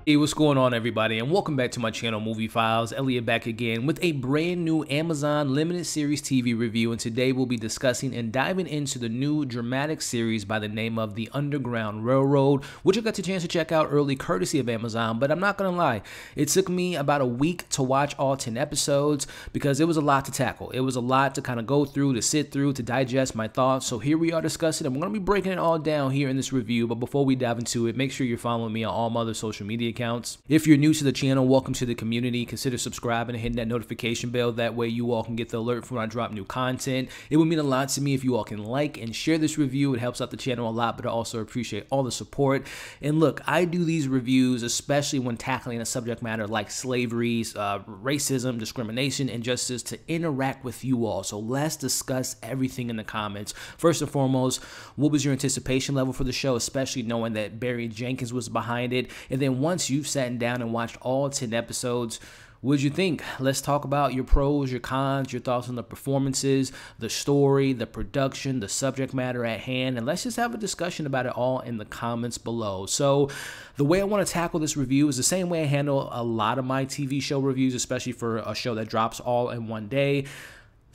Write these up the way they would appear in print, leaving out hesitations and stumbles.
Hey, what's going on, everybody, and welcome back to my channel, Movie Files. Elliot back again with a brand new Amazon limited series TV review, and today we'll be discussing and diving into the new dramatic series by the name of The Underground Railroad, which I got the chance to check out early courtesy of Amazon. But I'm not gonna lie, it took me about a week to watch all 10 episodes because it was a lot to tackle. It was a lot to kind of go through, to sit through, to digest my thoughts. So here we are discussing, and we're gonna be breaking it all down here in this review. But before we dive into it, make sure you're following me on all my other social media accounts. If you're new to the channel, welcome to the community. Consider subscribing and hitting that notification bell. That way you all can get the alert when I drop new content. It would mean a lot to me if you all can like and share this review. It helps out the channel a lot, but I also appreciate all the support. And look, I do these reviews especially when tackling a subject matter like slavery, racism, discrimination, injustice, to interact with you all. So let's discuss everything in the comments. First and foremost, what was your anticipation level for the show, especially knowing that Barry Jenkins was behind it? And then once you've sat down and watched all 10 episodes, what did you think? Let's talk about your pros, your cons, your thoughts on the performances, the story, the production, the subject matter at hand, and let's just have a discussion about it all in the comments below. So the way I want to tackle this review is the same way I handle a lot of my TV show reviews, especially for a show that drops all in one day.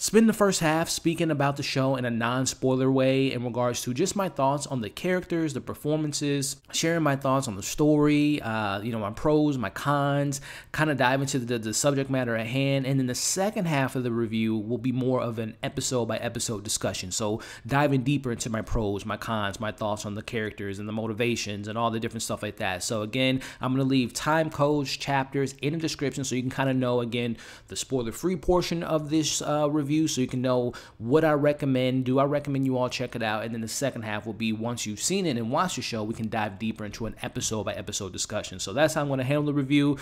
Spend the first half speaking about the show in a non-spoiler way in regards to just my thoughts on the characters, the performances, sharing my thoughts on the story, my pros, my cons, kind of dive into the subject matter at hand. And then the second half of the review will be more of an episode by episode discussion. So diving deeper into my pros, my cons, my thoughts on the characters and the motivations and all the different stuff like that. So again, I'm going to leave time codes, chapters in the description so you can kind of know, again, the spoiler-free portion of this review, so you can know what I recommend. Do I recommend you all check it out? And then the second half will be, once you've seen it and watched the show, we can dive deeper into an episode by episode discussion. So that's how I'm going to handle the review.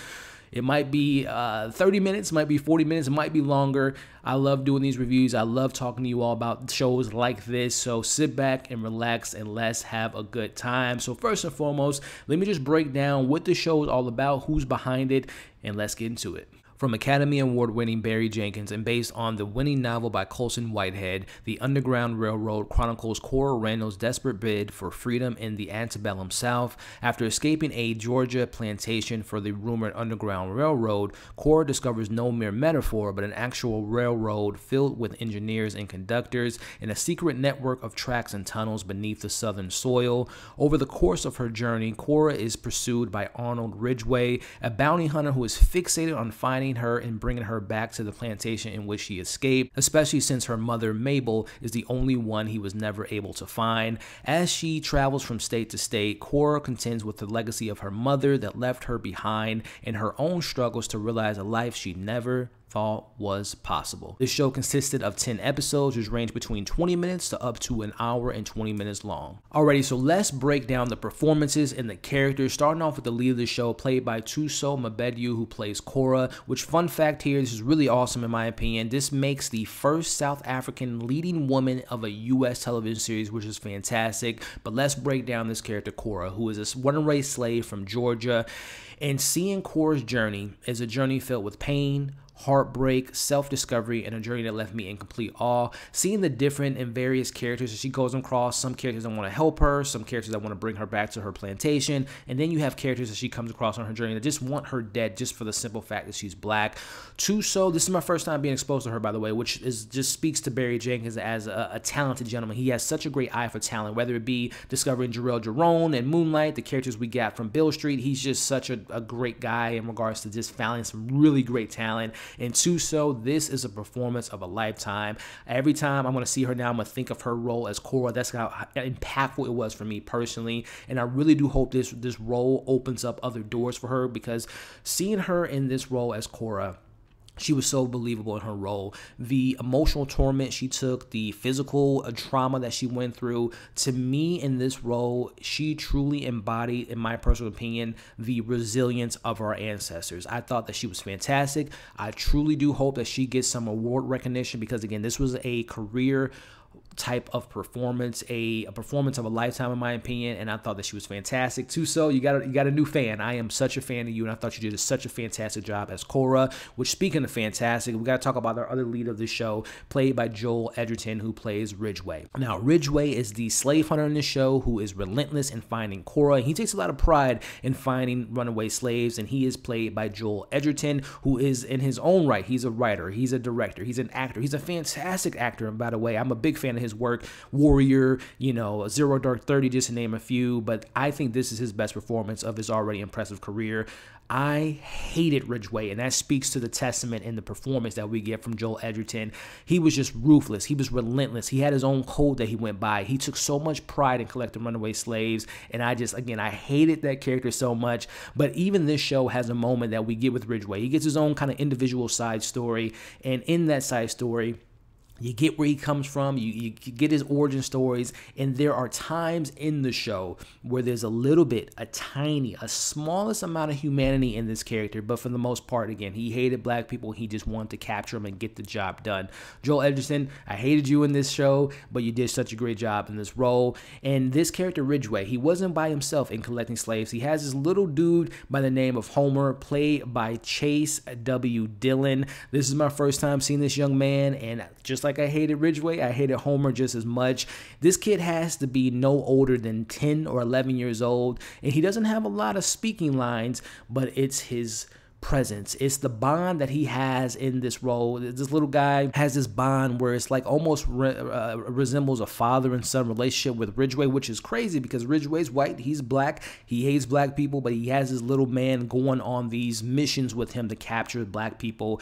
It might be 30 minutes, might be 40 minutes, it might be longer. I love doing these reviews. I love talking to you all about shows like this. So sit back and relax and let's have a good time. So first and foremost, let me just break down what the show is all about, who's behind it, and let's get into it. From Academy Award-winning Barry Jenkins and based on the winning novel by Colson Whitehead, The Underground Railroad chronicles Cora Randall's desperate bid for freedom in the antebellum South. After escaping a Georgia plantation for the rumored Underground Railroad, Cora discovers no mere metaphor but an actual railroad filled with engineers and conductors and a secret network of tracks and tunnels beneath the southern soil. Over the course of her journey, Cora is pursued by Arnold Ridgway, a bounty hunter who is fixated on finding her and bringing her back to the plantation in which she escaped, especially since her mother Mabel is the only one he was never able to find. As she travels from state to state, Cora contends with the legacy of her mother that left her behind and her own struggles to realize a life she never thought was possible. This show consisted of 10 episodes, which range between 20 minutes to up to an hour and 20 minutes long. Alrighty, so let's break down the performances and the characters, starting off with the lead of the show, played by Thuso Mbedu, who plays Cora, which, fun fact here, this is really awesome in my opinion. This makes the first South African leading woman of a U.S. television series, which is fantastic. But let's break down this character, Cora, who is a runaway slave from Georgia. And seeing Cora's journey is a journey filled with pain, heartbreak, self-discovery, and a journey that left me in complete awe. Seeing the different and various characters that she goes across, some characters that want to help her, some characters that want to bring her back to her plantation, and then you have characters that she comes across on her journey that just want her dead just for the simple fact that she's black. Thuso, this is my first time being exposed to her, by the way, which just speaks to Barry Jenkins as a talented gentleman. He has such a great eye for talent, whether it be discovering Jharrel Jerome and Moonlight, the characters we got from Beale Street. He's just such a great guy in regards to just finding some really great talent. And Thuso, this is a performance of a lifetime. Every time I'm going to see her now, I'm going to think of her role as Cora. That's how impactful it was for me personally. And I really do hope this role opens up other doors for her, because seeing her in this role as Cora, she was so believable in her role. The emotional torment she took, the physical trauma that she went through, to me in this role, she truly embodied, in my personal opinion, the resilience of our ancestors. I thought that she was fantastic. I truly do hope that she gets some award recognition, because again, this was a career type of performance, a performance of a lifetime in my opinion, and I thought that she was fantastic. Tuso, you got a new fan. I am such a fan of you, and I thought you did such a fantastic job as Korra. Which, speaking of fantastic, we got to talk about our other lead of the show, played by Joel Edgerton, who plays Ridgeway. Now, Ridgeway is the slave hunter in the show who is relentless in finding Korra. He takes a lot of pride in finding runaway slaves, and he is played by Joel Edgerton, who is in his own right. He's a writer, he's a director, he's an actor, he's a fantastic actor. And by the way, I'm a big fan of his work. Warrior, Zero Dark 30, just to name a few, but I think this is his best performance of his already impressive career. I hated Ridgeway, and that speaks to the testament in the performance that we get from Joel Edgerton. He was just ruthless. He was relentless. He had his own code that he went by. He took so much pride in collecting runaway slaves, and I hated that character so much. But even this show has a moment that we get with Ridgeway. He gets his own kind of individual side story, and in that side story, you get where he comes from, you get his origin stories, and there are times in the show where there's a smallest amount of humanity in this character, but for the most part, again, he hated black people. He just wanted to capture them and get the job done. Joel Edgerton, I hated you in this show, but you did such a great job in this role. And this character, Ridgeway, he wasn't by himself in collecting slaves. He has this little dude by the name of Homer, played by Chase W. Dillon. This is my first time seeing this young man, and just like I hated Ridgeway, I hated Homer just as much. This kid has to be no older than 10 or 11 years old, and he doesn't have a lot of speaking lines, but it's his presence. It's the bond that he has in this role. This little guy has this bond where it's like almost resembles a father and son relationship with Ridgeway, which is crazy because Ridgeway's white, he's black, he hates black people, but he has this little man going on these missions with him to capture black people.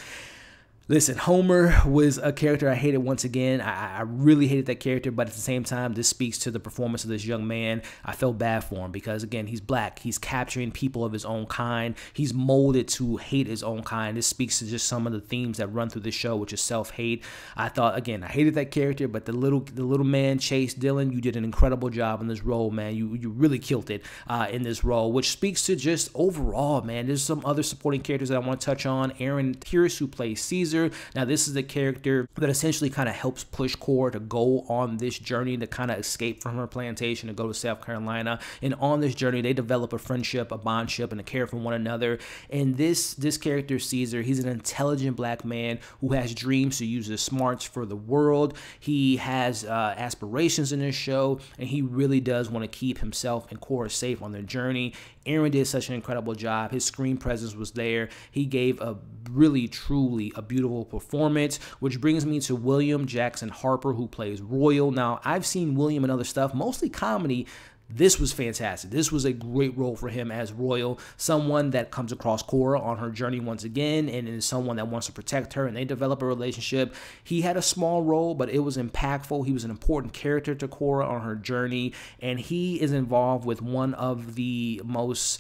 Listen, Homer was a character I hated once again. I really hated that character, but at the same time, this speaks to the performance of this young man. I felt bad for him because, again, he's black. He's capturing people of his own kind. He's molded to hate his own kind. This speaks to just some of the themes that run through the show, which is self-hate. I thought, again, I hated that character, but the little man, Chase Dillon, you did an incredible job in this role, man. You really killed it in this role, which speaks to just overall, man. There's some other supporting characters that I want to touch on. Aaron Pierce, who plays Caesar. Now, this is the character that essentially kind of helps push Korra to go on this journey to kind of escape from her plantation and go to South Carolina. And on this journey, they develop a friendship, a bondship, and a care for one another. And this character, Caesar, he's an intelligent black man who has dreams to use his smarts for the world. He has aspirations in this show, and he really does want to keep himself and Korra safe on their journey. Aaron did such an incredible job. His screen presence was there. He gave a really, truly a beautiful performance, which brings me to William Jackson Harper, who plays Royal. Now, I've seen William in other stuff, mostly comedy. This was fantastic. This was a great role for him as Royal, someone that comes across Korra on her journey once again, and is someone that wants to protect her, and they develop a relationship. He had a small role, but it was impactful. He was an important character to Korra on her journey, and he is involved with one of the most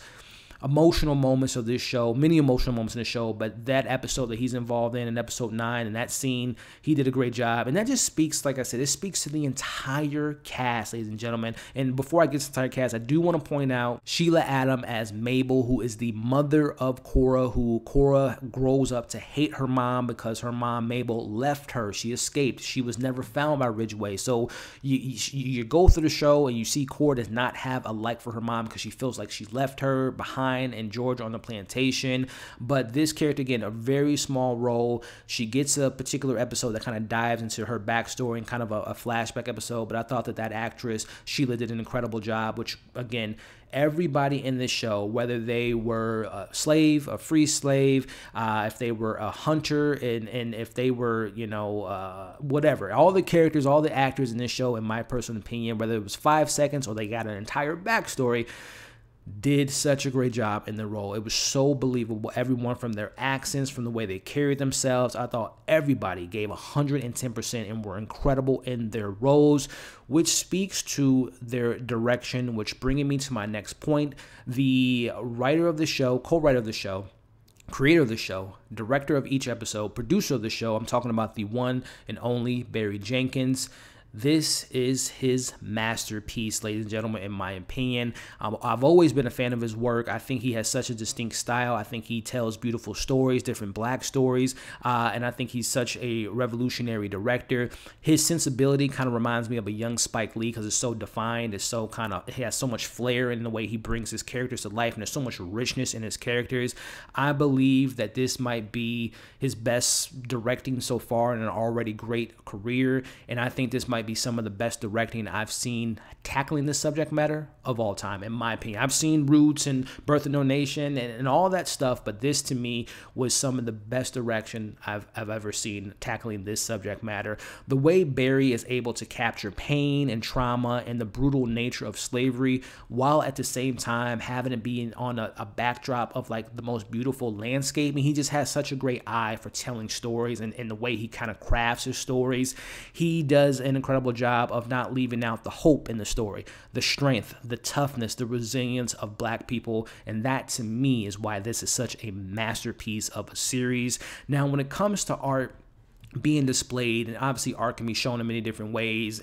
emotional moments of this show, many emotional moments in the show, but that episode that he's involved in episode 9, and that scene, he did a great job. And that just speaks, like I said, it speaks to the entire cast, ladies and gentlemen. And before I get to the entire cast, I do want to point out Sheila Adam as Mabel, who is the mother of Korra, who Korra grows up to hate her mom because her mom, Mabel, left her. She escaped. She was never found by Ridgeway. So you go through the show and you see Korra does not have a like for her mom because she feels like she left her behind and George on the plantation. But this character, again, a very small role. She gets a particular episode that kind of dives into her backstory and kind of a flashback episode. But I thought that actress, Sheila, did an incredible job, which, again, everybody in this show, whether they were a slave, a free slave, if they were a hunter, and if they were, whatever, all the characters, all the actors in this show, in my personal opinion, whether it was 5 seconds or they got an entire backstory, did such a great job in the role. It was so believable. Everyone, from their accents, from the way they carried themselves, I thought everybody gave 110% and were incredible in their roles, which speaks to their direction, which bringing me to my next point. The writer of the show, co-writer of the show, creator of the show, director of each episode, producer of the show, I'm talking about the one and only Barry Jenkins. This is his masterpiece, ladies and gentlemen, in my opinion. I've always been a fan of his work. I think he has such a distinct style. I think he tells beautiful stories, different black stories, and I think he's such a revolutionary director. His sensibility kind of reminds me of a young Spike Lee because it's so defined. It's so he has so much flair in the way he brings his characters to life, and there's so much richness in his characters. I believe that this might be his best directing so far in an already great career, and I think this might be some of the best directing I've seen tackling this subject matter of all time, in my opinion. I've seen Roots and Birth of No Nation and all that stuff, but this to me was some of the best direction I've ever seen tackling this subject matter. The way Barry is able to capture pain and trauma and the brutal nature of slavery while at the same time having it be on a backdrop of like the most beautiful landscape. I mean, he just has such a great eye for telling stories and the way he kind of crafts his stories. He does an incredible job of not leaving out the hope in the story, the strength, the toughness, the resilience of black people, and that to me is why this is such a masterpiece of a series. Now, when it comes to art being displayed, and obviously art can be shown in many different ways,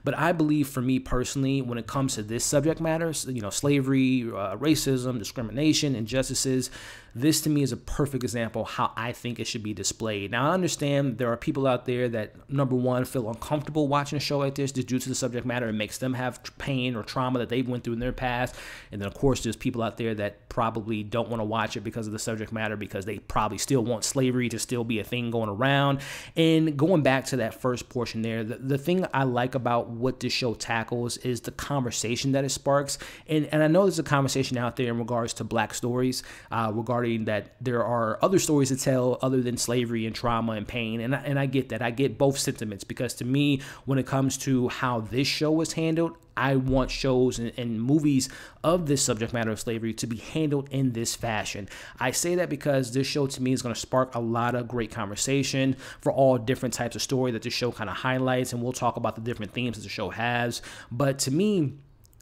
but I believe for me personally, when it comes to this subject matter, slavery, racism, discrimination, injustices, this to me is a perfect example of how I think it should be displayed. Now, I understand there are people out there that, number one, feel uncomfortable watching a show like this just due to the subject matter. It makes them have pain or trauma that they've went through in their past. And then, of course, there's people out there that probably don't want to watch it because of the subject matter, because they probably still want slavery to still be a thing going around. And going back to that first portion there, the thing I like about what this show tackles is the conversation that it sparks. And I know there's a conversation out there in regards to black stories, regarding that there are other stories to tell other than slavery and trauma and pain. And I get that. I get both sentiments, because to me, when it comes to how this show was handled, I want shows and movies of this subject matter of slavery to be handled in this fashion. I say that because this show to me is going to spark a lot of great conversation for all different types of story that the show kind of highlights, and we'll talk about the different themes that the show has. But to me,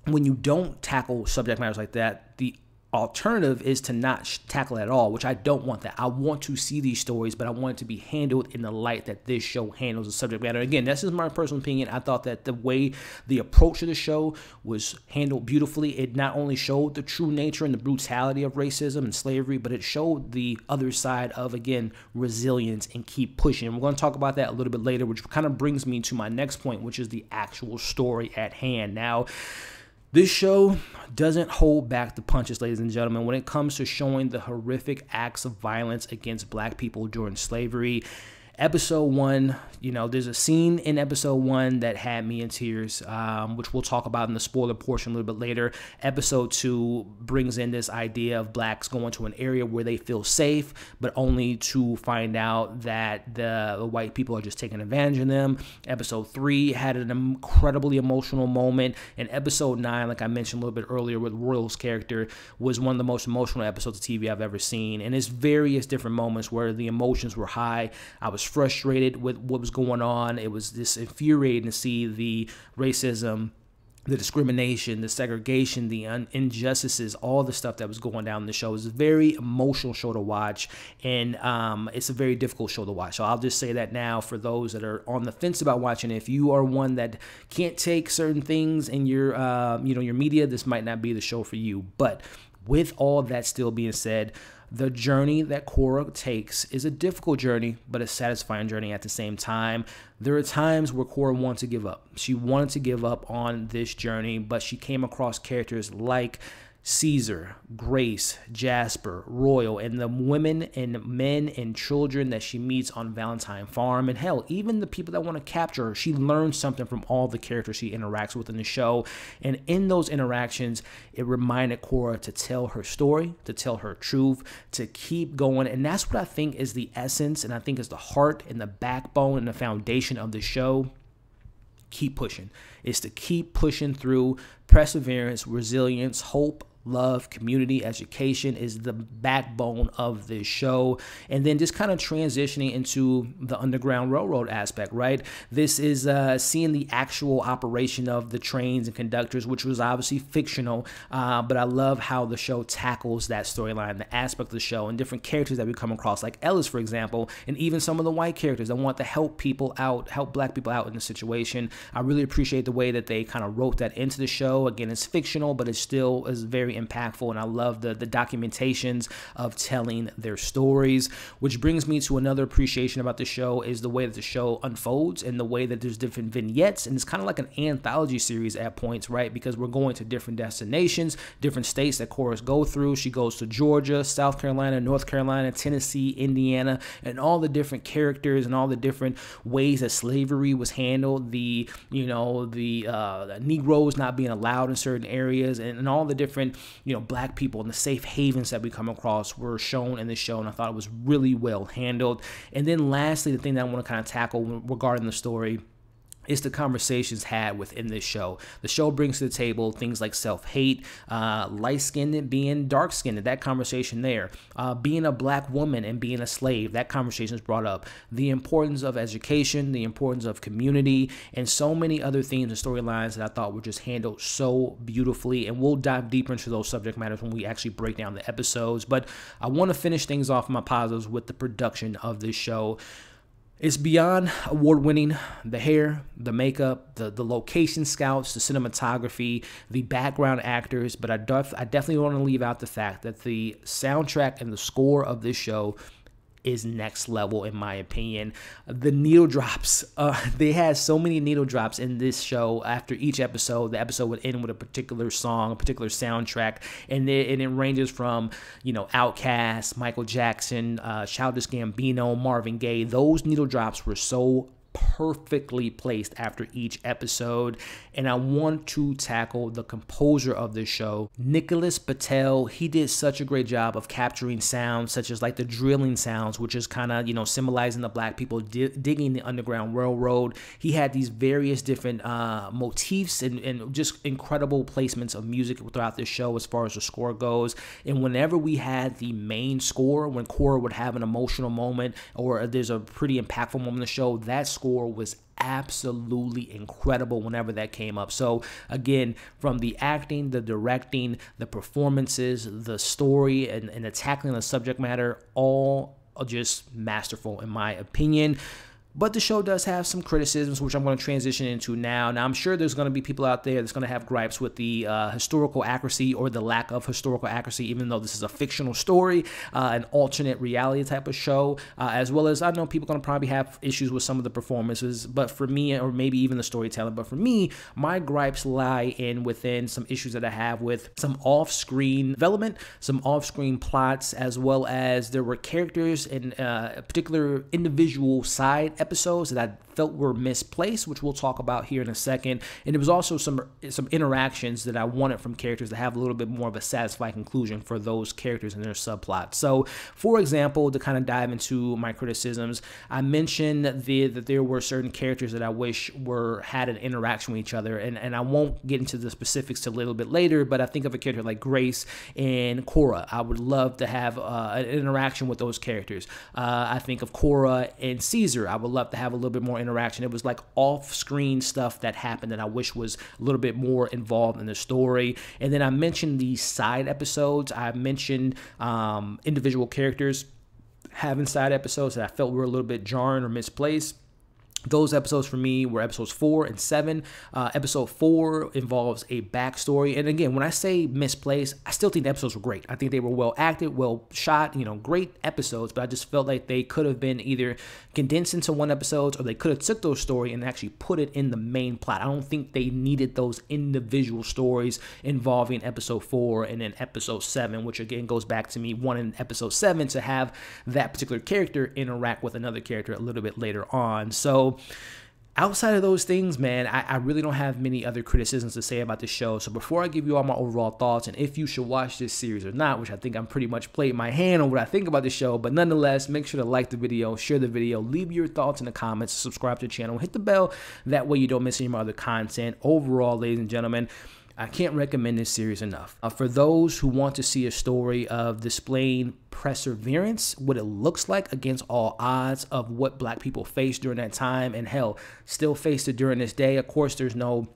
when you don't tackle subject matters like that, the alternative is to not tackle it at all, which I don't want that. I want to see these stories, but I want it to be handled in the light that this show handles the subject matter. Again, this is my personal opinion. I thought that the way the approach of the show was handled beautifully. It not only showed the true nature and the brutality of racism and slavery, but it showed the other side of, again, resilience and keep pushing. We're going to talk about that a little bit later, which kind of brings me to my next point, which is the actual story at hand. Now, this show doesn't hold back the punches, ladies and gentlemen, when it comes to showing the horrific acts of violence against black people during slavery. Episode 1, there's a scene in episode 1 that had me in tears, which we'll talk about in the spoiler portion a little bit later. Episode 2 brings in this idea of blacks going to an area where they feel safe, but only to find out that the white people are just taking advantage of them. Episode 3 had an incredibly emotional moment. And episode 9, like I mentioned a little bit earlier with Royal's character, was one of the most emotional episodes of TV I've ever seen. And it's various different moments where the emotions were high. I was frustrated with what was going on. It was just infuriating to see the racism, the discrimination, the segregation, the injustices, all the stuff that was going down in the show. It was a very emotional show to watch, and it's a very difficult show to watch. So I'll just say that now for those that are on the fence about watching it. If you are one that can't take certain things in your, your media, this might not be the show for you. But with all that still being said, the journey that Cora takes is a difficult journey, but a satisfying journey at the same time. There are times where Cora wanted to give up. She wanted to give up on this journey, but she came across characters like Caesar, Grace, Jasper, Royal, and the women and men and children that she meets on Valentine Farm. And hell, even the people that want to capture her, she learns something from all the characters she interacts with in the show. And in those interactions, it reminded Cora to tell her story, to tell her truth, to keep going. And that's what I think is the essence, and I think is the heart and the backbone and the foundation of the show. Keep pushing. It's to keep pushing through perseverance, resilience, hope, love, community, education is the backbone of this show. And then just kind of transitioning into the Underground Railroad aspect, right? This is seeing the actual operation of the trains and conductors, which was obviously fictional, but I love how the show tackles that storyline, the aspect of the show, and different characters that we come across, like Ellis, for example, and even some of the white characters that want to help people out, help black people out in the situation. I really appreciate the way that they kind of wrote that into the show. Again, it's fictional, but it still is very impactful, and I love the documentations of telling their stories, which brings me to another appreciation about the show is the way that the show unfolds and the way that there's different vignettes, and it's kind of like an anthology series at points, right? Because we're going to different destinations, different states that Cora's go through. She goes to Georgia, South Carolina, North Carolina, Tennessee, Indiana, and all the different characters and all the different ways that slavery was handled, the Negroes not being allowed in certain areas, and all the different, black people and the safe havens that we come across were shown in the show, and I thought it was really well handled. And then lastly, the thing that I want to kind of tackle regarding the story is the conversations had within this show. The show brings to the table things like self-hate, light-skinned being dark-skinned, that conversation there, being a black woman and being a slave, that conversation is brought up, the importance of education, the importance of community, and so many other themes and storylines that I thought were just handled so beautifully, and we'll dive deeper into those subject matters when we actually break down the episodes. But I want to finish things off my positives with the production of this show. It's beyond award-winning. The hair, the makeup, the location scouts, the cinematography, the background actors, but I definitely want to leave out the fact that the soundtrack and the score of this show is next level, in my opinion. The needle drops, they had so many needle drops in this show. After each episode, the episode would end with a particular song, a particular soundtrack, and it ranges from, Outkast, Michael Jackson, Childish Gambino, Marvin Gaye. Those needle drops were so perfectly placed after each episode, and I want to tackle the composer of this show, Nicholas Patel. He did such a great job of capturing sounds such as like the drilling sounds, which is kind of symbolizing the black people digging the Underground Railroad. He had these various different motifs and just incredible placements of music throughout this show as far as the score goes. And whenever we had the main score, when Cora would have an emotional moment or there's a pretty impactful moment in the show, that score was absolutely incredible whenever that came up. So again, from the acting, the directing, the performances, the story, and the tackling of the subject matter, all just masterful in my opinion. But the show does have some criticisms, which I'm going to transition into now. Now, I'm sure there's going to be people out there that's going to have gripes with the historical accuracy or the lack of historical accuracy, even though this is a fictional story, an alternate reality type of show, as well as I know people are going to probably have issues with some of the performances, but for me, or maybe even the storytelling, but for me, my gripes lie within some issues that I have with some off-screen development, some off-screen plots, as well as there were characters in particular individual side episodes that I felt were misplaced, which we'll talk about here in a second. And there was also some interactions that I wanted from characters to have a little bit more of a satisfying conclusion for those characters and their subplots. So, for example, to kind of dive into my criticisms, I mentioned that there were certain characters that I wish had an interaction with each other, and I won't get into the specifics till a little bit later, but I think of a character like Grace and Cora. I would love to have an interaction with those characters. I think of Cora and Caesar. I would love to have a little bit more interaction. It was like off-screen stuff that happened that I wish was a little bit more involved in the story. And then I mentioned the side episodes. I mentioned individual characters having side episodes that I felt were a little bit jarring or misplaced. Those episodes for me were episodes 4 and 7. Episode 4 involves a backstory. And again, when I say misplaced, I still think the episodes were great. I think they were well acted, well shot, great episodes, but I just felt like they could have been either condensed into one episode or they could have took those story and actually put it in the main plot. I don't think they needed those individual stories involving episode 4 and then episode 7, which again goes back to me wanting episode 7 to have that particular character interact with another character a little bit later on. So outside of those things, man, I really don't have many other criticisms to say about the show. So before I give you all my overall thoughts and if you should watch this series or not, which I think I'm pretty much played my hand on what I think about the show, but nonetheless, make sure to like the video, share the video, leave your thoughts in the comments, subscribe to the channel, hit the bell. That way you don't miss any of my other content. Overall, ladies and gentlemen, I can't recommend this series enough. For those who want to see a story of displaying perseverance, what it looks like against all odds of what black people faced during that time, and hell, still face it during this day. Of course, there's no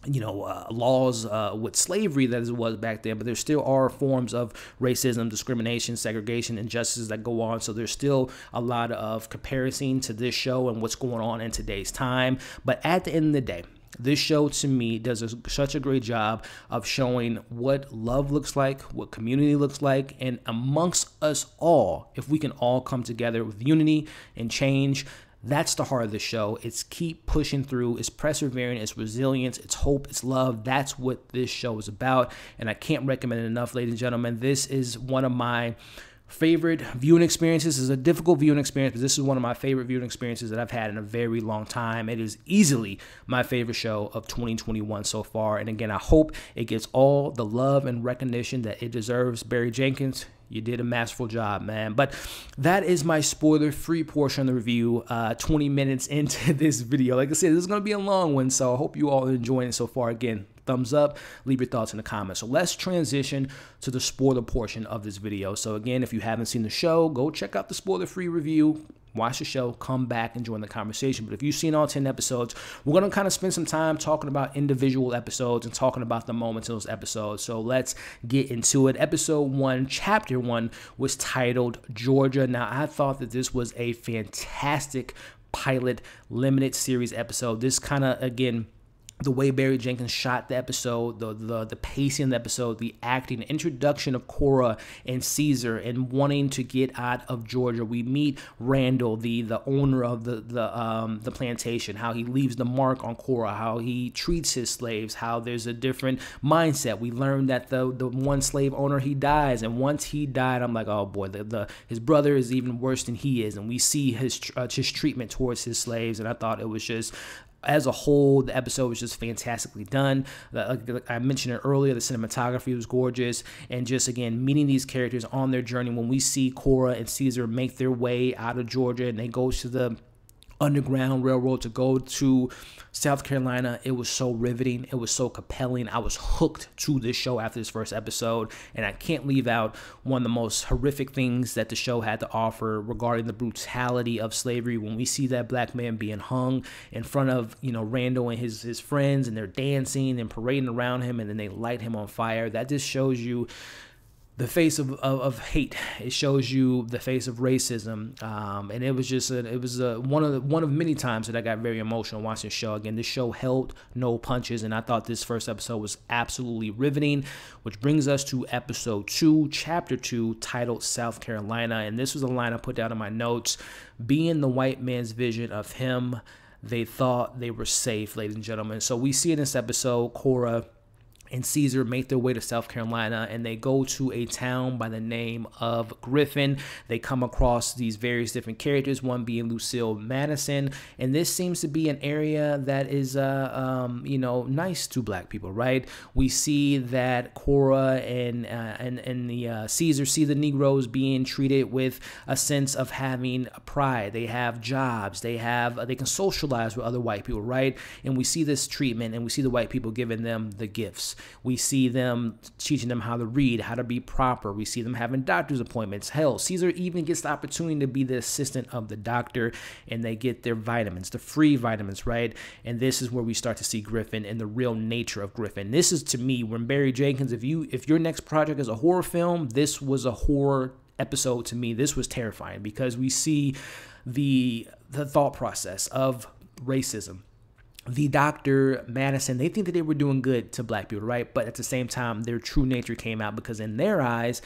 laws with slavery that it was back then, but there still are forms of racism, discrimination, segregation, injustices that go on. So there's still a lot of comparison to this show and what's going on in today's time. But at the end of the day, this show to me does such a great job of showing what love looks like, what community looks like, and amongst us all, if we can all come together with unity and change. That's the heart of the show. It's keep pushing through. It's persevering. It's resilience. It's hope. It's love. That's what this show is about. And I can't recommend it enough, ladies and gentlemen. This is one of my favorite viewing experiences. This is a difficult viewing experience, but this is one of my favorite viewing experiences that I've had in a very long time. It is easily my favorite show of 2021 so far. And again, I hope it gets all the love and recognition that it deserves. Barry Jenkins, you did a masterful job, man. But that is my spoiler-free portion of the review, 20 minutes into this video. Like I said, this is going to be a long one, so I hope you all are enjoying it so far. Again, thumbs up, leave your thoughts in the comments. So let's transition to the spoiler portion of this video. So again, if you haven't seen the show, go check out the spoiler-free review. Watch the show, come back and join the conversation. But if you've seen all 10 episodes, we're going to kind of spend some time talking about individual episodes and talking about the moments in those episodes. So let's get into it. Episode 1, Chapter 1 was titled Georgia. Now, I thought that this was a fantastic pilot limited series episode. This kind of, again, the way Barry Jenkins shot the episode, the pacing of the episode, the acting, the introduction of Cora and Caesar and wanting to get out of Georgia. We meet Randall, the owner of the plantation, how he leaves the mark on Cora, how he treats his slaves, how there's a different mindset. We learn that the one slave owner, he dies, and once he died, I'm like, oh boy, his brother is even worse than he is, and we see his treatment towards his slaves, and I thought it was just, as a whole, the episode was just fantastically done. I mentioned it earlier, the cinematography was gorgeous. And just, again, meeting these characters on their journey. When we see Cora and Caesar make their way out of Georgia and they go to the Underground Railroad to go to South Carolina, it was so riveting. It was so compelling. I was hooked to this show after this first episode, and I can't leave out one of the most horrific things that the show had to offer regarding the brutality of slavery. When we see that black man being hung in front of, Randall and his friends, and they're dancing and parading around him, and then they light him on fire. That just shows you the face of hate. It shows you the face of racism, and it was just one of many times that I got very emotional watching the show. Again, this show held no punches, and I thought this first episode was absolutely riveting, which brings us to episode 2, chapter 2, titled South Carolina. And this was a line I put down in my notes: being the white man's vision of him, they thought they were safe, ladies and gentlemen. So we see in this episode, Cora and Caesar make their way to South Carolina, and they go to a town by the name of Griffin. They come across these various different characters, one being Lucille Madison, and this seems to be an area that is, nice to black people, right? We see that Cora and the Caesar see the Negroes being treated with a sense of having pride. They have jobs. They can socialize with other white people, right? And we see this treatment, and we see the white people giving them the gifts. We see them teaching them how to read, how to be proper. We see them having doctor's appointments. Hell, Caesar even gets the opportunity to be the assistant of the doctor, and they get their vitamins, the free vitamins, right? And this is where we start to see Griffin and the real nature of Griffin. This is, to me, when Barry Jenkins, if your next project is a horror film, this was a horror episode to me. This was terrifying because we see the thought process of racism. The Dr. Madison, they think that they were doing good to black people, right? But at the same time, their true nature came out, because in their eyes,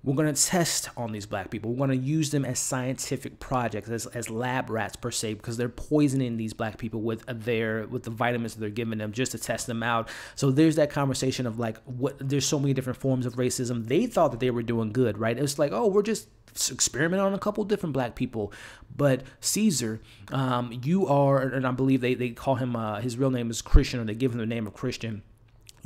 we're going to test on these black people. We're going to use them as scientific projects, as lab rats per se, because they're poisoning these black people with the vitamins that they're giving them just to test them out. So there's that conversation of there's so many different forms of racism. They thought that they were doing good, right? It's like, oh, we're just experimenting on a couple different black people. But Caesar, you are, and I believe they call him, his real name is Christian, or they give him the name of Christian.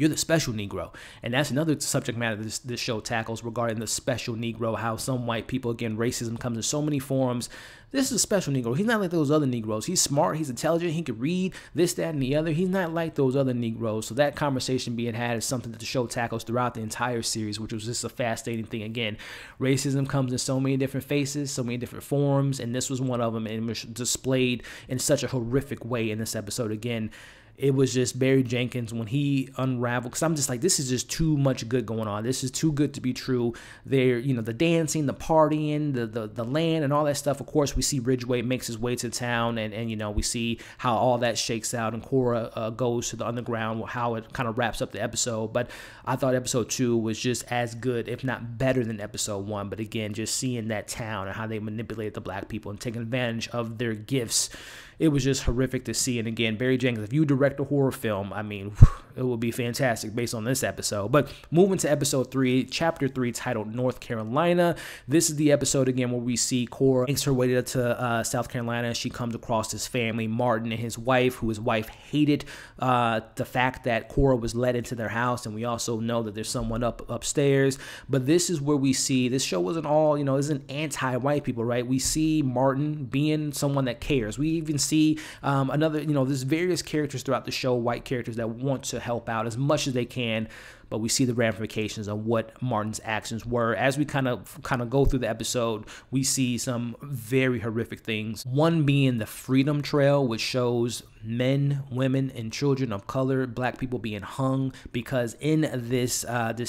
you're the special Negro. And that's another subject matter this show tackles regarding the special Negro, how some white people, again, racism comes in so many forms. This is a special Negro. He's not like those other Negroes. He's smart. He's intelligent. He can read this, that, and the other. He's not like those other Negroes. So that conversation being had is something that the show tackles throughout the entire series, which was just a fascinating thing. Again, racism comes in so many different faces, so many different forms, and this was one of them, and it was displayed in such a horrific way in this episode. Again, it was just Barry Jenkins when he unraveled, because I'm just like, this is just too much good going on. This is too good to be true. There, you know, the dancing, the partying, the land and all that stuff. Of course, we see Ridgeway makes his way to town, and you know, we see how all that shakes out, and Cora goes to the underground, how it kind of wraps up the episode. But I thought episode 2 was just as good, if not better than episode 1. But again, just seeing that town and how they manipulated the black people and taking advantage of their gifts, it was just horrific to see. And again, Barry Jenkins, if you direct a horror film, I mean, it would be fantastic based on this episode. But moving to episode 3, chapter 3, titled North Carolina. This is the episode, again, where we see Cora makes her way to South Carolina. She comes across his family, Martin and his wife, who his wife hated the fact that Cora was let into their house. And we also know that there's someone upstairs. But this is where we see, this show wasn't all, you know, isn't anti-white people, right? We see Martin being someone that cares. We even see another, you know, there's various characters throughout the show, white characters that want to help out as much as they can, but we see the ramifications of what Martin's actions were. As we kind of go through the episode, we see some very horrific things. One being the Freedom Trail, which shows men, women, and children of color, black people being hung because in this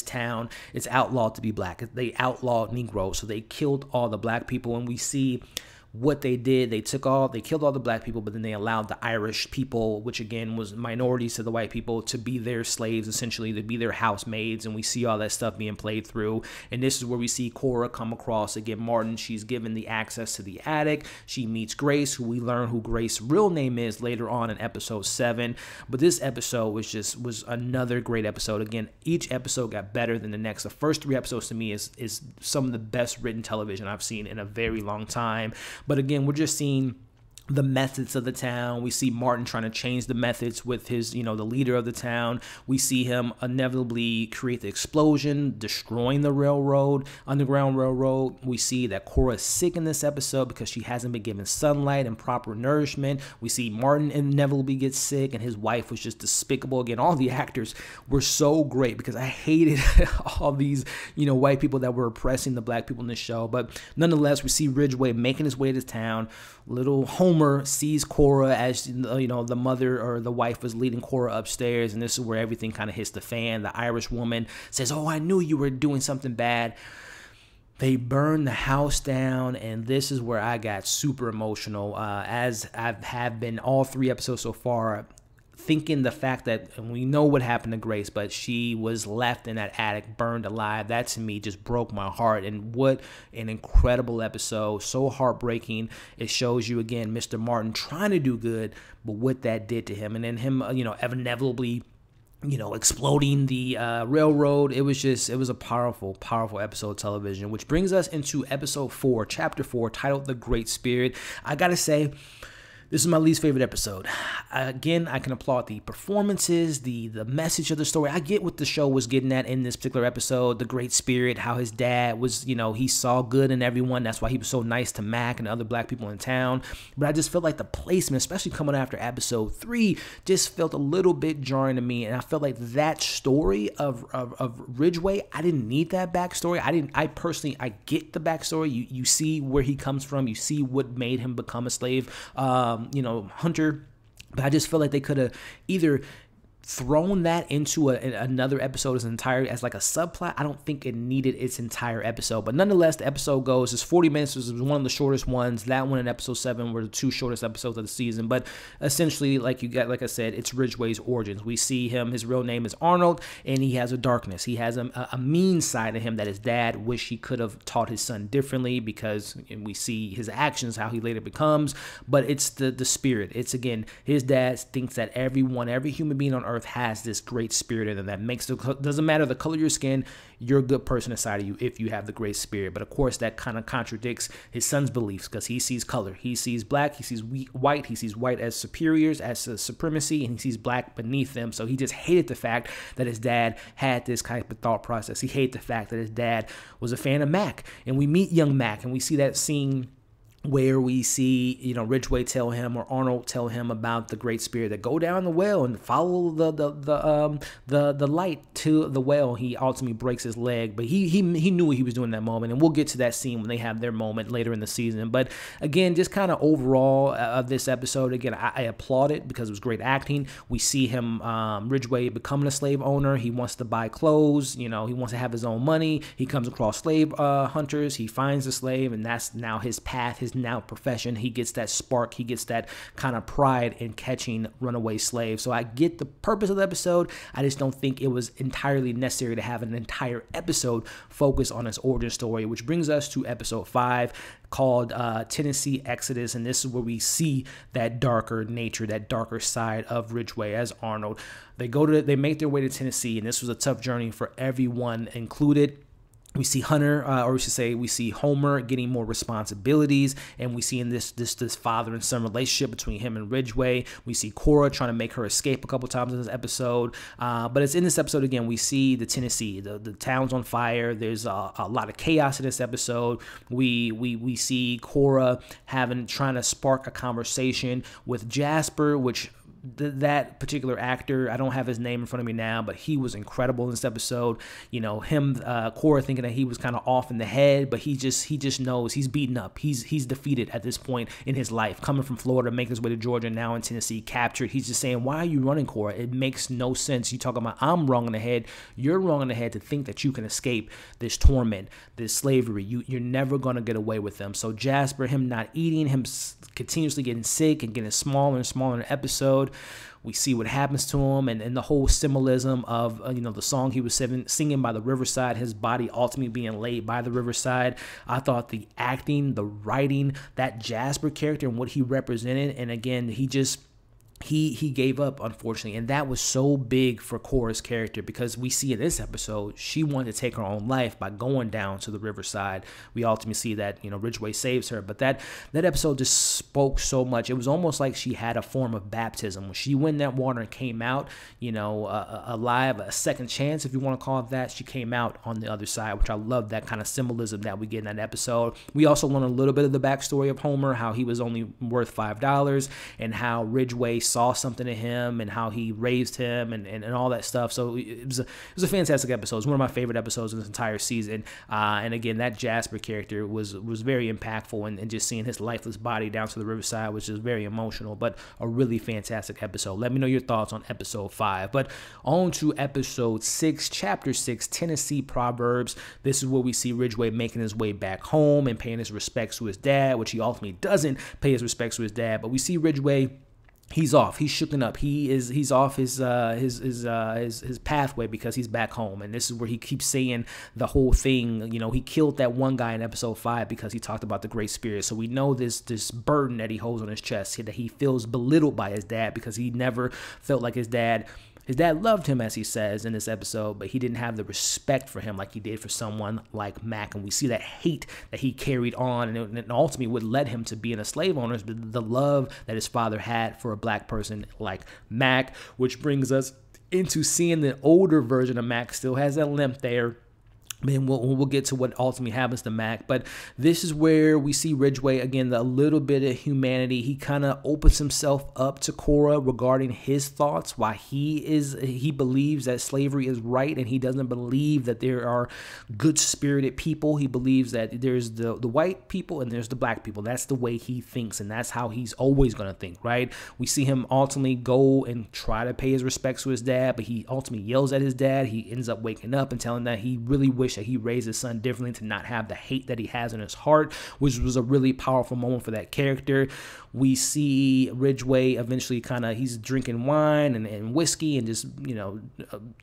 town, it's outlawed to be black. They outlawed Negroes, so they killed all the black people, and we see what they did. They killed all the black people, but then they allowed the Irish people, which again was minorities to the white people, to be their slaves, essentially, to be their housemaids. And we see all that stuff being played through. And this is where we see Cora come across, again, Martin. She's given the access to the attic. She meets Grace, who we learn who Grace's real name is later on in episode 7. But this episode was another great episode. Again, each episode got better than the next. The first 3 episodes to me is some of the best written television I've seen in a very long time. But again, we're just seeing the methods of the town. We see Martin trying to change the methods with his, you know, the leader of the town. We see him inevitably create the explosion, destroying the railroad, Underground Railroad. We see that Cora is sick in this episode because she hasn't been given sunlight and proper nourishment. We see Martin inevitably get sick, and his wife was just despicable. Again, all the actors were so great because I hated all these, you know, white people that were oppressing the black people in this show. But nonetheless, we see Ridgeway making his way to town. Little Homer sees Cora as, you know, the mother or the wife was leading Cora upstairs, and this is where everything kind of hits the fan. The Irish woman says, "Oh, I knew you were doing something bad." They burn the house down, and this is where I got super emotional, as I have been all 3 episodes so far, thinking the fact that, and we know what happened to Grace, but she was left in that attic, burned alive. That to me just broke my heart. And what an incredible episode. So heartbreaking. It shows you, again, Mr. Martin trying to do good, but what that did to him. And then him, you know, inevitably, you know, exploding the railroad. It was a powerful, powerful episode of television, which brings us into episode 4, chapter 4, titled The Great Spirit. I gotta say, this is my least favorite episode. Again, I can applaud the performances, the message of the story. I get what the show was getting at in this particular episode, the Great Spirit, how his dad was, you know, he saw good in everyone. That's why he was so nice to Mac and other black people in town. But I just felt like the placement, especially coming after episode 3, just felt a little bit jarring to me. And I felt like that story of Ridgeway, I didn't need that backstory. I personally get the backstory. You see where he comes from. You see what made him become a slave. You know, hunter, but I just feel like they could have either thrown that into another episode as like a subplot. I don't think it needed its entire episode, but nonetheless, the episode goes, it's 40 minutes. It was one of the shortest ones. That one and episode 7 were the 2 shortest episodes of the season. But essentially, like I said, it's Ridgeway's origins. We see him, his real name is Arnold, and he has a darkness. He has a mean side to him that his dad wished he could have taught his son differently, because we see his actions, how he later becomes. But it's the spirit. It's, again, his dad thinks that every human being on earth earth has this great spirit in them that makes doesn't matter the color of your skin, you're a good person inside of you if you have the great spirit. But of course, that kind of contradicts his son's beliefs because he sees color. He sees black, he sees white, he sees white as superiors, as a supremacy, and he sees black beneath them. So he just hated the fact that his dad had this kind of thought process. He hated the fact that his dad was a fan of Mac. And we meet young Mac, and we see that scene where we see, Ridgway tell him, or Arnold tell him about the great spirit, that go down the well and follow the light to the well. He ultimately breaks his leg, but he knew what he was doing in that moment, and we'll get to that scene when they have their moment later in the season. But again, just kind of overall of this episode, again, I applaud it because it was great acting. We see him, Ridgway, becoming a slave owner. He wants to buy clothes, he wants to have his own money. He comes across slave hunters. He finds a slave, and that's now his path, his now profession. He gets that spark, he gets that kind of pride in catching runaway slaves. So I get the purpose of the episode. I just don't think it was entirely necessary to have an entire episode focus on his origin story, which brings us to episode 5, called Tennessee Exodus. And this is where we see that darker nature, that darker side of Ridgway as Arnold. They make their way to Tennessee, and this was a tough journey for everyone included. We see Hunter, or we should say, we see Homer getting more responsibilities, and we see in this father and son relationship between him and Ridgway. We see Cora trying to make her escape a couple times in this episode, but it's in this episode again. We see the Tennessee, the town's on fire. There's a lot of chaos in this episode. We see Cora trying to spark a conversation with Jasper, which that particular actor, I don't have his name in front of me now, but he was incredible in this episode. Cora thinking that he was kind of off in the head, but he just knows he's beaten up. He's defeated at this point in his life, coming from Florida, making his way to Georgia, now in Tennessee, captured. He's just saying, why are you running, Cora? It makes no sense. You talk about, I'm wrong in the head. You're wrong in the head to think that you can escape this torment, this slavery. You're never going to get away with them. So Jasper, him not eating, him continuously getting sick and getting smaller and smaller in an episode. We see what happens to him, and the whole symbolism of the song he was singing by the riverside, his body ultimately being laid by the riverside. I thought the acting, the writing, that Jasper character and what he represented, and again, he gave up, unfortunately, and that was so big for Cora's character, because we see in this episode she wanted to take her own life by going down to the riverside. We ultimately see that Ridgway saves her, but that episode just spoke so much. It was almost like she had a form of baptism when she went in that water and came out, alive, a second chance, if you want to call it that. She came out on the other side, which I love that kind of symbolism that we get in that episode. We also learn a little bit of the backstory of Homer, how he was only worth $5, and how Ridgway saw something in him, and how he raised him, and all that stuff. So it was a fantastic episode. It's one of my favorite episodes in this entire season. And again, that Jasper character was very impactful, and just seeing his lifeless body down to the riverside was just very emotional, but a really fantastic episode. Let me know your thoughts on episode 5. But on to episode 6, chapter 6, Tennessee Proverbs. This is where we see Ridgway making his way back home and paying his respects to his dad, which he ultimately doesn't pay his respects to his dad. But we see Ridgway, he's off. He's shooken up. He's off his pathway because he's back home. And this is where he keeps saying the whole thing. He killed that one guy in episode 5 because he talked about the Great Spirit. So we know this burden that he holds on his chest, that he feels belittled by his dad because he never felt like his dad loved him, as he says in this episode, but he didn't have the respect for him like he did for someone like Mac. And we see that hate that he carried on, and ultimately what led him to being a slave owner is the love that his father had for a black person like Mac, which brings us into seeing the older version of Mac still has that limp there. Man, we'll get to what ultimately happens to Mac, but this is where we see Ridgway, again, a little bit of humanity. He kind of opens himself up to Cora regarding his thoughts, why he believes that slavery is right, and he doesn't believe that there are good-spirited people. He believes that there's the white people and there's the black people. That's the way he thinks, and that's how he's always going to think, right? We see him ultimately go and try to pay his respects to his dad, but he ultimately yells at his dad. He ends up waking up and telling that he really wishes that he raised his son differently, to not have the hate that he has in his heart, which was a really powerful moment for that character. We see Ridgway eventually he's drinking wine and whiskey and just,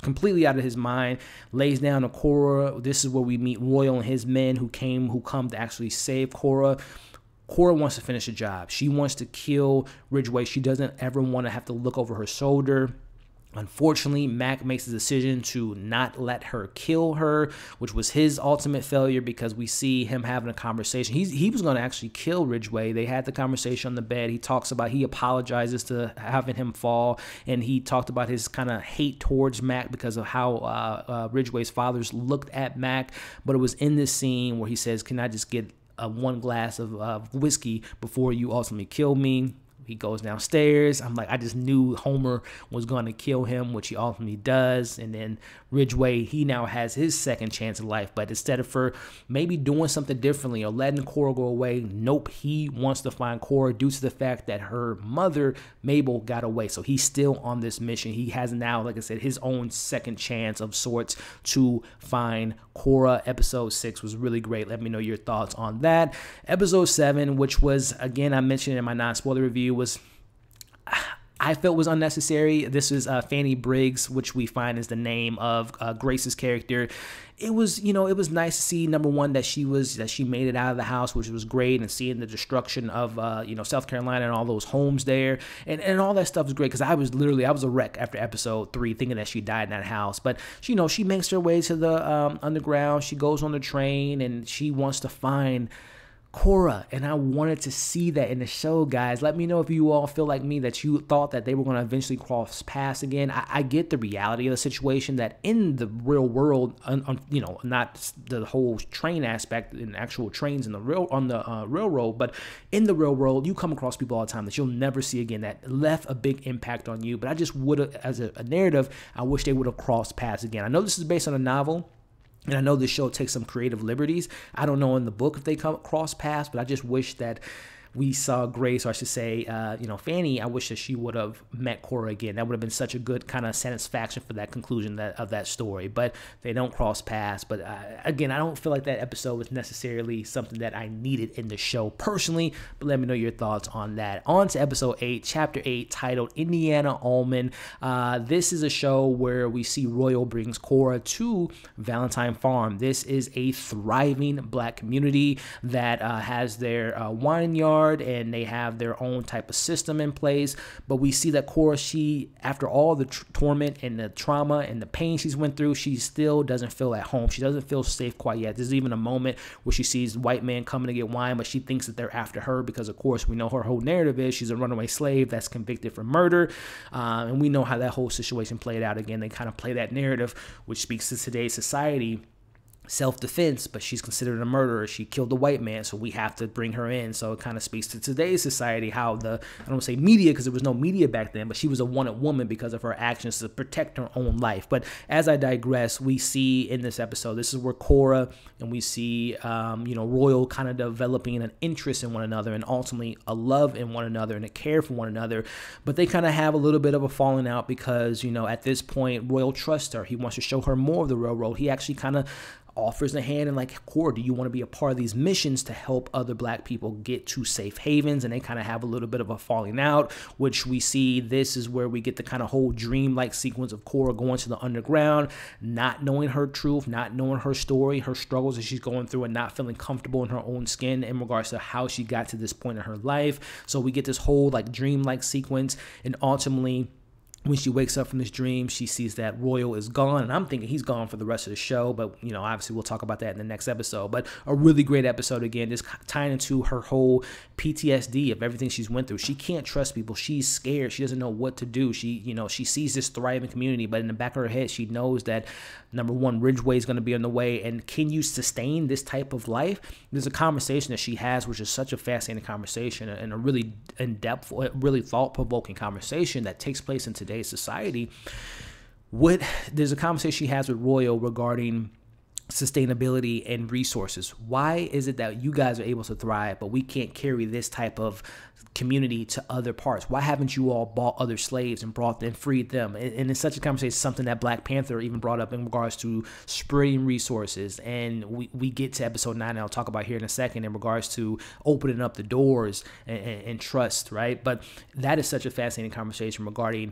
completely out of his mind, lays down to Cora. This is where we meet Royal and his men who come to actually save Cora. Cora wants to finish the job. She wants to kill Ridgway. She doesn't ever want to have to look over her shoulder. Unfortunately, Mac makes the decision to not let her kill her, which was his ultimate failure, because we see him having a conversation. He was going to actually kill Ridgway. They had the conversation on the bed. He apologizes to having him fall, and he talked about his kind of hate towards Mac because of how Ridgway's fathers looked at Mac. But it was in this scene where he says, "Can I just get one glass of whiskey before you ultimately kill me?" He goes downstairs. I'm like, I just knew Homer was going to kill him, which he ultimately does. And then Ridgway, he now has his second chance in life. But instead of for maybe doing something differently or letting Cora go away, nope, he wants to find Cora due to the fact that her mother, Mabel, got away. So he's still on this mission. He has now, like I said, his own second chance of sorts to find Cora. Episode 6 was really great. Let me know your thoughts on that. Episode 7, which was, again, I mentioned in my non-spoiler review, I felt was unnecessary. This is Fanny Briggs, which we find is the name of Grace's character. It was, it was nice to see, number one, that she made it out of the house, which was great, and seeing the destruction of, South Carolina and all those homes there, and all that stuff was great, because I was a wreck after episode 3, thinking that she died in that house. But she makes her way to the underground. She goes on the train, and she wants to find Cora, and I wanted to see that in the show, guys. Let me know if you all feel like me, that you thought that they were going to eventually cross paths again. I get the reality of the situation, that in the real world, not the whole train aspect in actual trains in the railroad, but in the real world, you come across people all the time that you'll never see again, that left a big impact on you. But I just would have, as a narrative, I wish they would have crossed paths again. I know this is based on a novel, and I know this show takes some creative liberties. I don't know in the book if they come cross paths, but I just wish that we saw Grace, or I should say, Fanny. I wish that she would have met Cora again. That would have been such a good kind of satisfaction for that conclusion of that story. But they don't cross paths. But again, I don't feel like that episode was necessarily something that I needed in the show personally. But let me know your thoughts on that. On to episode 8, chapter 8, titled Indiana Almond. This is a show where we see Royal brings Cora to Valentine Farm. This is a thriving black community that has their wine yard, and they have their own type of system in place. But we see that Cora, she, after all the torment and the trauma and the pain she's went through, she still doesn't feel at home. She doesn't feel safe quite yet. There's even a moment where she sees white men coming to get wine, but she thinks that they're after her because, of course, we know her whole narrative is she's a runaway slave that's convicted for murder. And we know how that whole situation played out. Again, they kind of play that narrative, which speaks to today's society. Self-defense, but she's considered a murderer. She killed a white man, so we have to bring her in. So it kind of speaks to today's society, how I don't want to say media, because there was no media back then, but she was a wanted woman because of her actions to protect her own life. But as I digress, we see in this episode, this is where Cora and we see, Royal kind of developing an interest in one another, and ultimately a love in one another and a care for one another. But they kind of have a little bit of a falling out because, at this point, Royal trusts her. He wants to show her more of the railroad. He actually kind of offers a hand and like, Cora, do you want to be a part of these missions to help other black people get to safe havens? And they kind of have a little bit of a falling out, which we see this is where we get the kind of whole dream-like sequence of Cora going to the underground, not knowing her truth, not knowing her story, her struggles that she's going through, and not feeling comfortable in her own skin in regards to how she got to this point in her life. So we get this whole like dream-like sequence, and ultimately, when she wakes up from this dream, she sees that Royal is gone, and I'm thinking he's gone for the rest of the show, but, obviously we'll talk about that in the next episode. But a really great episode, again, just tying into her whole PTSD of everything she's went through. She can't trust people. She's scared. She doesn't know what to do. She sees this thriving community, but in the back of her head, she knows that, number one, Ridgway is going to be on the way, and can you sustain this type of life? There's a conversation that she has, which is such a fascinating conversation and a really in-depth, really thought-provoking conversation that takes place in today's society. There's a conversation she has with Royal regarding sustainability and resources. Why is it that you guys are able to thrive, but we can't carry this type of community to other parts? Why haven't you all bought other slaves and brought them, freed them? And it's such a conversation, something that Black Panther even brought up in regards to spreading resources. And we get to episode 9, and I'll talk about here in a second, in regards to opening up the doors and trust, right? But that is such a fascinating conversation regarding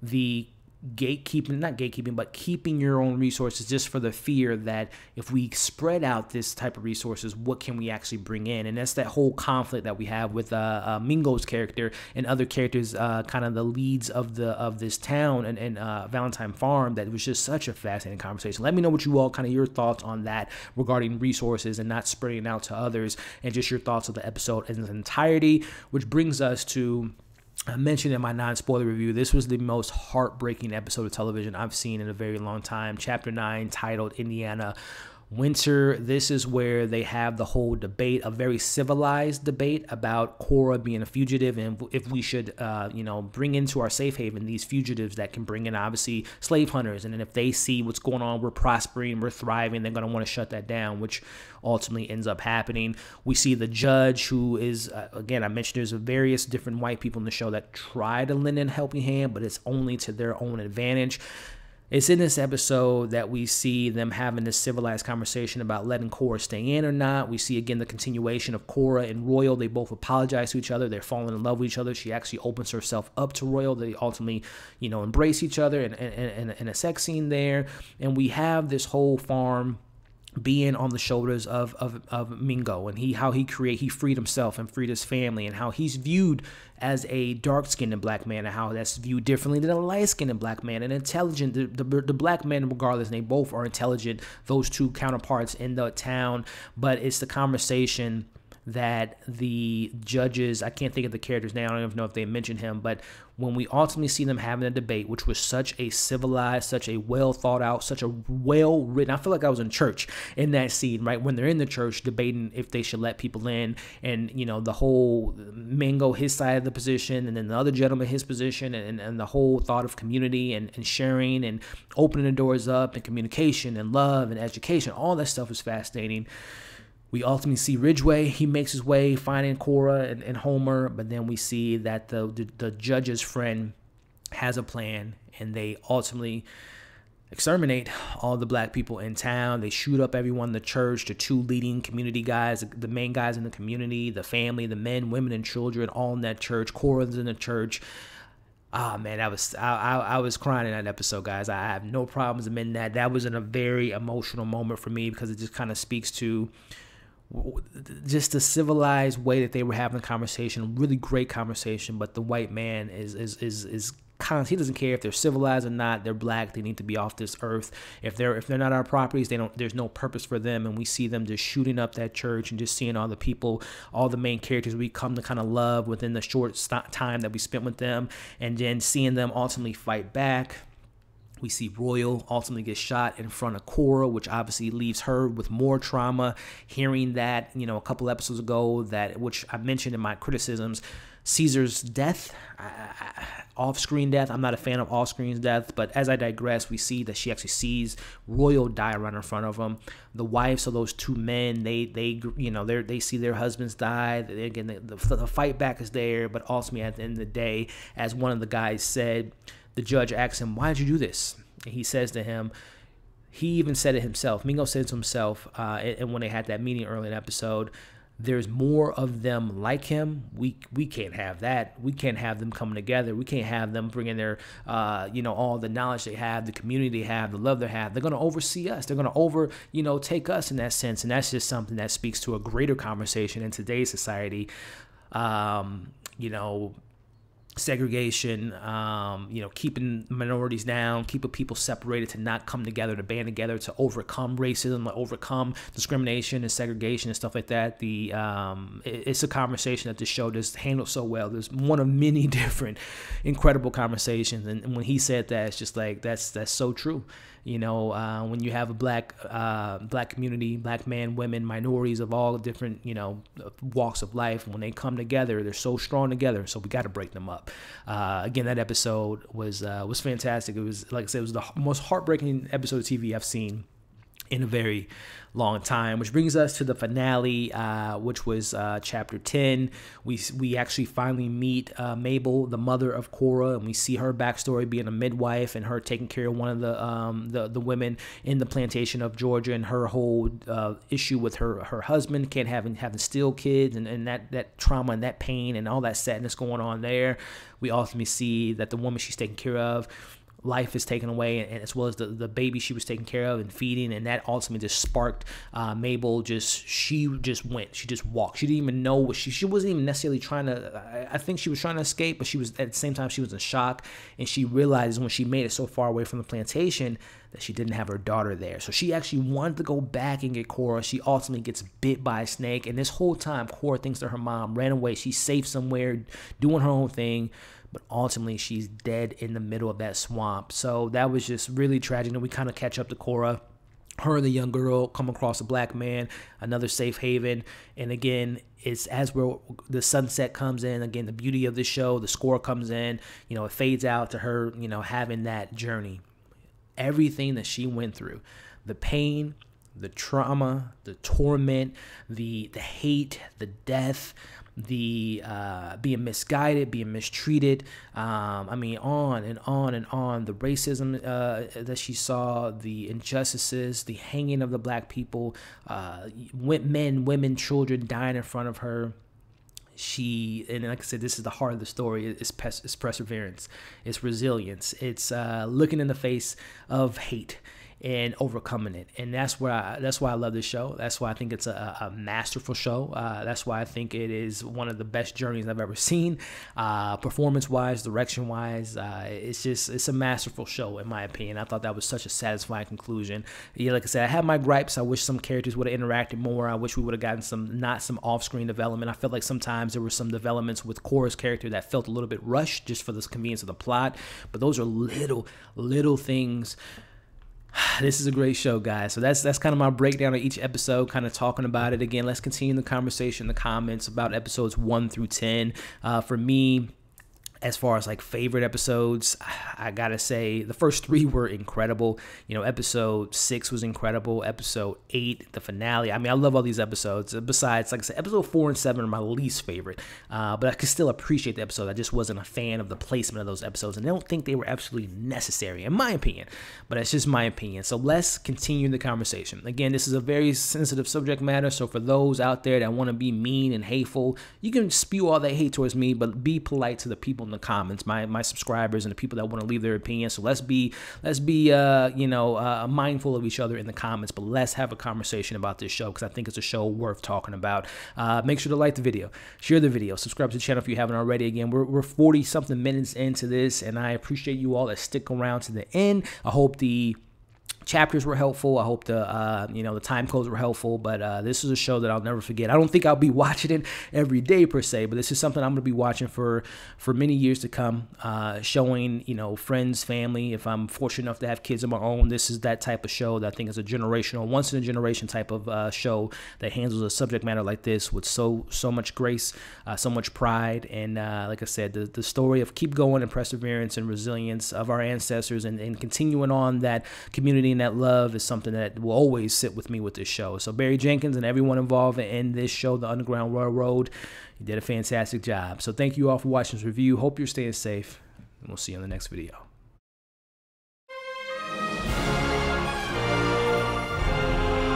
the not gatekeeping, but keeping your own resources, just for the fear that if we spread out this type of resources, what can we actually bring in? And that's that whole conflict that we have with Mingo's character and other characters, kind of the leads of this town and Valentine Farm. That was just such a fascinating conversation. Let me know what you all, kind of your thoughts on that regarding resources and not spreading out to others, and just your thoughts of the episode in its entirety. Which brings us to, I mentioned in my non-spoiler review, this was the most heartbreaking episode of television I've seen in a very long time. Chapter 9, titled Indiana Winter. This is where they have the whole debate, a very civilized debate about Cora being a fugitive, and if we should, bring into our safe haven these fugitives that can bring in, obviously, slave hunters. And then if they see what's going on, we're prospering, we're thriving, they're going to want to shut that down, which ultimately ends up happening. We see the judge, who is, again, I mentioned there's various different white people in the show that try to lend a helping hand, but it's only to their own advantage. It's in this episode that we see them having this civilized conversation about letting Cora stay in or not. We see, again, the continuation of Cora and Royal. They both apologize to each other. They're falling in love with each other. She actually opens herself up to Royal. They ultimately, embrace each other and a sex scene there. And we have this whole farm being on the shoulders of Mingo, and how he freed himself and freed his family, and how he's viewed as a dark-skinned black man, and how that's viewed differently than a light-skinned black man. And intelligent, the black men, regardless, and they both are intelligent, those two counterparts in the town. But it's the conversation that the judges, I can't think of the character's name, I don't even know if they mentioned him, but when we ultimately see them having a debate, which was such a civilized, such a well thought out, such a well written, I feel like I was in church in that scene, right? When they're in the church debating if they should let people in, and, the whole Mingo, his side of the position, and then the other gentleman, his position, and the whole thought of community and sharing and opening the doors up and communication and love and education, all that stuff is fascinating. We ultimately see Ridgway. He makes his way finding Cora and Homer, but then we see that the judge's friend has a plan, and they ultimately exterminate all the black people in town. They shoot up everyone in the church, the two leading community guys, the main guys in the community, the family, the men, women, and children, all in that church. Cora's in the church. Ah, man, I was crying in that episode, guys. I have no problems admitting that. That was in a very emotional moment for me, because it just kind of speaks to just the civilized way that they were having a conversation, really great conversation. But the white man is kind of, he doesn't care if they're civilized or not. They're black. They need to be off this earth. If they're not our properties, there's no purpose for them. And we see them just shooting up that church, and just seeing all the people, all the main characters we come to kind of love within the short time that we spent with them, and then seeing them ultimately fight back. We see Royal ultimately get shot in front of Cora, which obviously leaves her with more trauma. Hearing that, a couple episodes ago, which I mentioned in my criticisms, Caesar's death, off-screen death. I'm not a fan of off-screen death, but as I digress, we see that she actually sees Royal die right in front of him. The wives of those two men, they see their husbands die. Again, the fight back is there, but ultimately at the end of the day, as one of the guys said, the judge asks him, "Why did you do this?" And he says to him, he even said it himself. Mingo said to himself, and when they had that meeting early in the episode, there's more of them like him. We can't have that. We can't have them coming together. We can't have them bringing their, all the knowledge they have, the community they have, the love they have. They're going to oversee us. They're going to take us in that sense. And that's just something that speaks to a greater conversation in today's society. Segregation, keeping minorities down, keeping people separated, to not come together, to band together, to overcome racism, to overcome discrimination and segregation and stuff like that. It's a conversation that this show just handles so well. There's one of many different incredible conversations, and when he said that, it's just like that's so true. When you have a black community, black men, women, minorities of all different, walks of life, when they come together, they're so strong together. So we got to break them up. Again, that episode was fantastic. It was, like I said, it was the most heartbreaking episode of TV I've seen in a very long time, which brings us to the finale, which was chapter 10. We actually finally meet Mabel, the mother of Cora, and we see her backstory, being a midwife and her taking care of one of the women in the plantation of Georgia, and her whole issue with her husband can't having still kids, and that trauma and that pain and all that sadness going on there. We ultimately see that the woman she's taking care of life is taken away, and as well as the baby she was taking care of and feeding, and that ultimately just sparked Mabel. She just walked. She didn't even know what she wasn't even necessarily trying to. I think she was trying to escape, but she was at the same time she was in shock, and she realized when she made it so far away from the plantation that she didn't have her daughter there. So she actually wanted to go back and get Cora. She ultimately gets bit by a snake, and this whole time Cora thinks that her mom ran away. She's safe somewhere doing her own thing, but ultimately she's dead in the middle of that swamp. So that was just really tragic. And we kind of catch up to Cora. Her and the young girl come across a black man, another safe haven. And again, it's as the sunset comes in, again, the beauty of the show, the score comes in, you know, it fades out to her, you know, having that journey. Everything that she went through, the pain, the trauma, the torment, the hate, the death, the being misguided, being mistreated, I mean, on and on and on, the racism that she saw, the injustices, the hanging of the black people, men, women, children dying in front of her. And like I said, this is the heart of the story. It's perseverance, it's resilience, it's looking in the face of hate and overcoming it. And that's why I love this show. That's why I think it's a masterful show. That's why I think it is one of the best journeys I've ever seen, performance-wise, direction-wise. It's a masterful show, in my opinion. I thought that was such a satisfying conclusion. Yeah, like I said, I have my gripes. I wish some characters would have interacted more. I wish we would have gotten some off-screen development. I felt like sometimes there were some developments with Cora's character that felt a little bit rushed just for the convenience of the plot. But those are little things. This is a great show, guys. So that's kind of my breakdown of each episode, kind of talking about it. Again, let's continue the conversation in the comments about episodes 1 through 10. For me, as far as like favorite episodes, I gotta say the first 3 were incredible. You know, episode 6 was incredible. Episode 8, the finale. I mean, I love all these episodes. Besides, like I said, episode 4 and 7 are my least favorite. But I could still appreciate the episode. I just wasn't a fan of the placement of those episodes, and I don't think they were absolutely necessary, in my opinion. But it's just my opinion. So let's continue the conversation. Again, this is a very sensitive subject matter. So for those out there that want to be mean and hateful, you can spew all that hate towards me, but be polite to the people in the comments, my subscribers and the people that want to leave their opinions. So let's be mindful of each other in the comments, but let's have a conversation about this show, because I think it's a show worth talking about. Make sure to like the video, share the video, subscribe to the channel if you haven't already. Again, we're 40 something minutes into this, and I appreciate you all that stick around to the end. I hope the chapters were helpful. I hope the time codes were helpful, but this is a show that I'll never forget. I don't think I'll be watching it every day per se, but this is something I'm going to be watching for many years to come, showing, friends, family. If I'm fortunate enough to have kids of my own, this is that type of show that I think is a generational, once in a generation type of show that handles a subject matter like this with so much grace, so much pride. And like I said, the story of keep going and perseverance and resilience of our ancestors and continuing on that community and that love is something that will always sit with me with this show. So Barry Jenkins and everyone involved in this show, The Underground Railroad, you did a fantastic job. So thank you all for watching this review. Hope you're staying safe, and we'll see you in the next video.